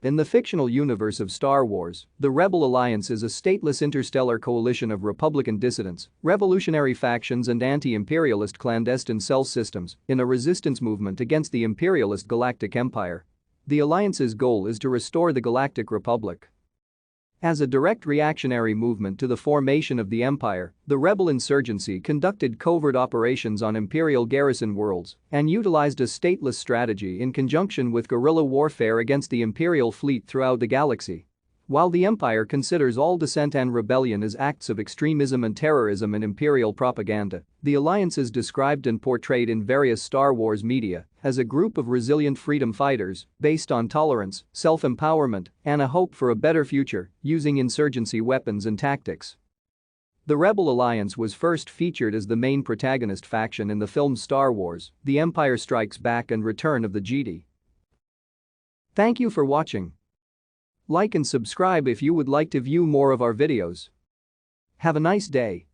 In the fictional universe of Star Wars, the Rebel Alliance is a stateless interstellar coalition of Republican dissidents, revolutionary factions and anti-imperialist clandestine cell systems in a resistance movement against the imperialist Galactic Empire. The Alliance's goal is to restore the Galactic Republic. As a direct reactionary movement to the formation of the Empire, the rebel insurgency conducted covert operations on Imperial garrison worlds and utilized a stateless strategy in conjunction with guerrilla warfare against the Imperial fleet throughout the galaxy. While the Empire considers all dissent and rebellion as acts of extremism and terrorism in Imperial propaganda, the Alliance is described and portrayed in various Star Wars media as a group of resilient freedom fighters based on tolerance, self-empowerment, and a hope for a better future, using insurgency weapons and tactics. The Rebel Alliance was first featured as the main protagonist faction in the films Star Wars: The Empire Strikes Back and Return of the Jedi. Thank you for watching. Like and subscribe if you would like to view more of our videos. Have a nice day.